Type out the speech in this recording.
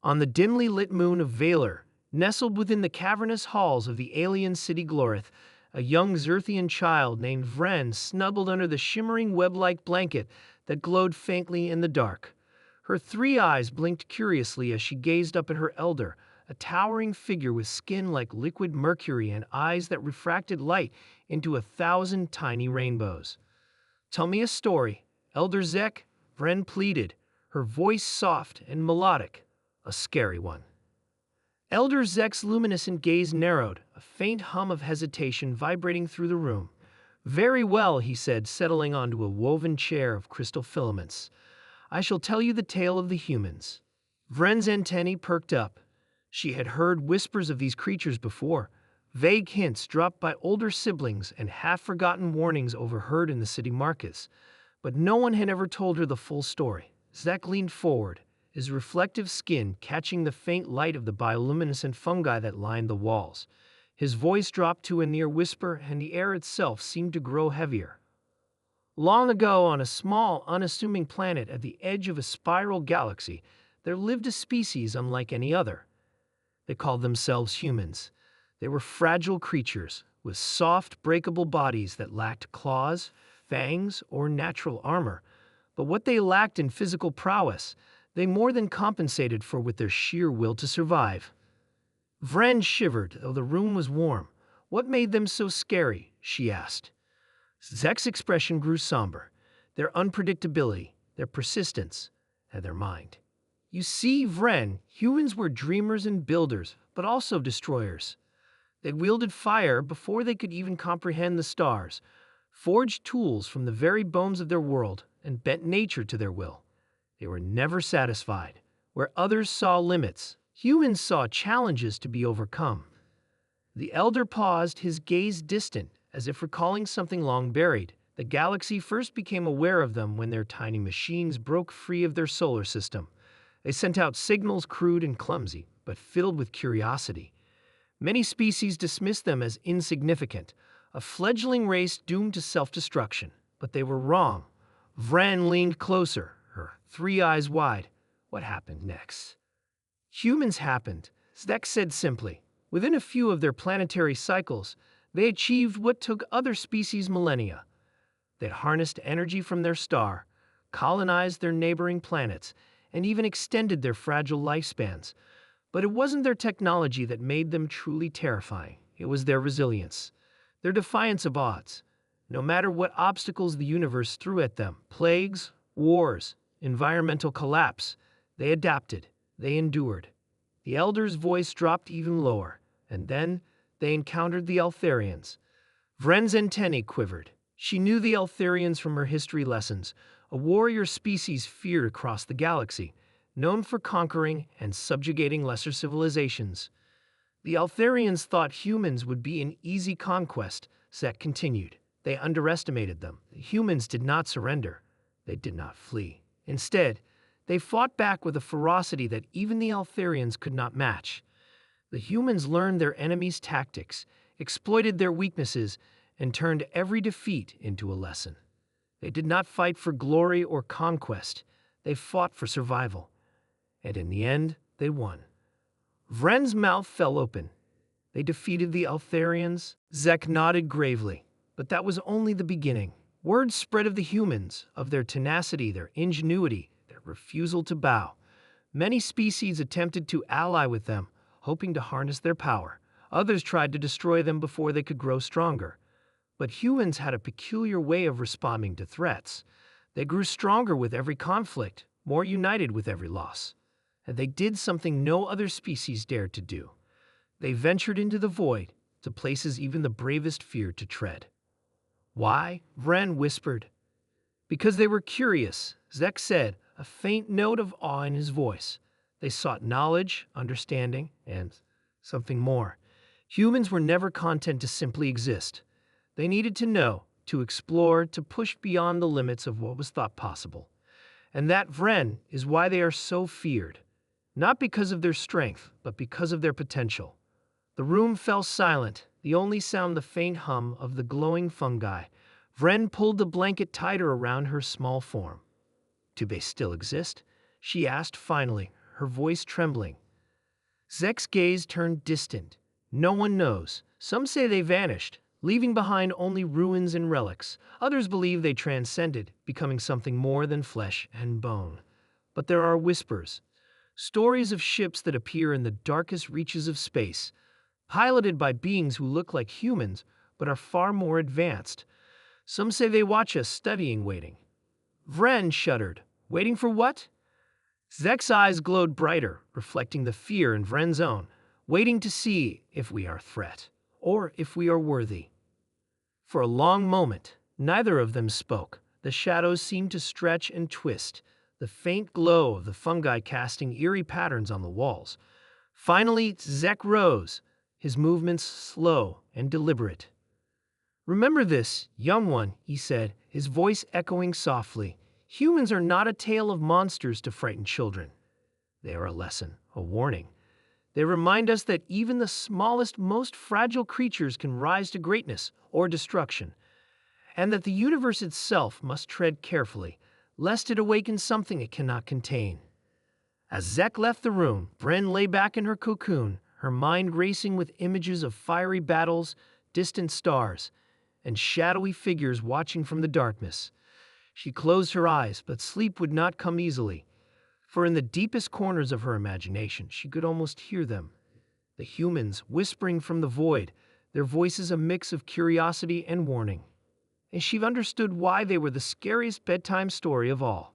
On the dimly lit moon of Valor, nestled within the cavernous halls of the alien city Glorith, a young Xerthian child named Vren snuggled under the shimmering web-like blanket that glowed faintly in the dark. Her 3 eyes blinked curiously as she gazed up at her elder, a towering figure with skin like liquid mercury and eyes that refracted light into 1,000 tiny rainbows. "Tell me a story, Elder Zek," Vren pleaded, her voice soft and melodic, a scary one. Elder Zek's luminescent gaze narrowed, a faint hum of hesitation vibrating through the room. "Very well," he said, settling onto a woven chair of crystal filaments. "I shall tell you the tale of the humans." Vren's antennae perked up. She had heard whispers of these creatures before, vague hints dropped by older siblings and half-forgotten warnings overheard in the city markets. But no one had ever told her the full story. Zek leaned forward, his reflective skin catching the faint light of the bioluminescent fungi that lined the walls. His voice dropped to a near whisper, and the air itself seemed to grow heavier. Long ago, on a small, unassuming planet at the edge of a spiral galaxy, there lived a species unlike any other. They called themselves humans. They were fragile creatures with soft, breakable bodies that lacked claws, fangs, or natural armor. But what they lacked in physical prowess, they more than compensated for with their sheer will to survive. Vren shivered, though the room was warm. "What made them so scary?" she asked. Zek's expression grew somber. Their unpredictability, their persistence, and their mind. "You see, Vren, humans were dreamers and builders, but also destroyers. They wielded fire before they could even comprehend the stars, forged tools from the very bones of their world, and bent nature to their will. They were never satisfied. Where others saw limits, humans saw challenges to be overcome." The elder paused, his gaze distant, as if recalling something long buried. The galaxy first became aware of them when their tiny machines broke free of their solar system. They sent out signals crude and clumsy, but filled with curiosity. Many species dismissed them as insignificant, a fledgling race doomed to self-destruction. But they were wrong. Vren leaned closer, her 3 eyes wide. "What happened next?" "Humans happened," Zek said simply. "Within a few of their planetary cycles, they achieved what took other species millennia. They harnessed energy from their star, colonized their neighboring planets, and even extended their fragile lifespans. But it wasn't their technology that made them truly terrifying. It was their resilience, their defiance of odds. No matter what obstacles the universe threw at them, plagues, wars, environmental collapse, they adapted, they endured." The elder's voice dropped even lower, and then they encountered the Eltharians. Vren's antennae quivered. She knew the Eltharians from her history lessons, a warrior species feared across the galaxy, known for conquering and subjugating lesser civilizations. "The Eltharians thought humans would be an easy conquest," Zek continued. "They underestimated them. The humans did not surrender. They did not flee. Instead, they fought back with a ferocity that even the Eltharians could not match. The humans learned their enemies' tactics, exploited their weaknesses, and turned every defeat into a lesson. They did not fight for glory or conquest. They fought for survival. And in the end, they won." Vren's mouth fell open. "They defeated the Eltharians?" Zek nodded gravely. "But that was only the beginning. Word spread of the humans, of their tenacity, their ingenuity, their refusal to bow. Many species attempted to ally with them, hoping to harness their power. Others tried to destroy them before they could grow stronger. But humans had a peculiar way of responding to threats. They grew stronger with every conflict, more united with every loss. And they did something no other species dared to do. They ventured into the void, to places even the bravest feared to tread." "Why?" Vren whispered. "Because they were curious," Zek said, a faint note of awe in his voice. "They sought knowledge, understanding, and something more. Humans were never content to simply exist. They needed to know, to explore, to push beyond the limits of what was thought possible. And that, Vren, is why they are so feared. Not because of their strength, but because of their potential." The room fell silent, the only sound the faint hum of the glowing fungi. Vren pulled the blanket tighter around her small form. "Do they still exist?" she asked finally, her voice trembling. Zek's gaze turned distant. No one knows. Some say they vanished, leaving behind only ruins and relics. Others believe they transcended, becoming something more than flesh and bone. But there are whispers, stories of ships that appear in the darkest reaches of space, piloted by beings who look like humans but are far more advanced. Some say they watch us studying, waiting. Vren shuddered. Waiting for what? Zek's eyes glowed brighter, reflecting the fear in Vren's own, waiting to see if we are a threat, or if we are worthy. For a long moment, neither of them spoke. The shadows seemed to stretch and twist, the faint glow of the fungi casting eerie patterns on the walls. Finally, Zek rose, his movements slow and deliberate. "Remember this, young one," he said, his voice echoing softly. "Humans are not a tale of monsters to frighten children. They are a lesson, a warning. They remind us that even the smallest, most fragile creatures can rise to greatness or destruction, and that the universe itself must tread carefully, lest it awaken something it cannot contain." As Zek left the room, Vren lay back in her cocoon, her mind racing with images of fiery battles, distant stars, and shadowy figures watching from the darkness. She closed her eyes, but sleep would not come easily, for in the deepest corners of her imagination she could almost hear them. The humans whispering from the void, their voices a mix of curiosity and warning. And she understood why they were the scariest bedtime story of all.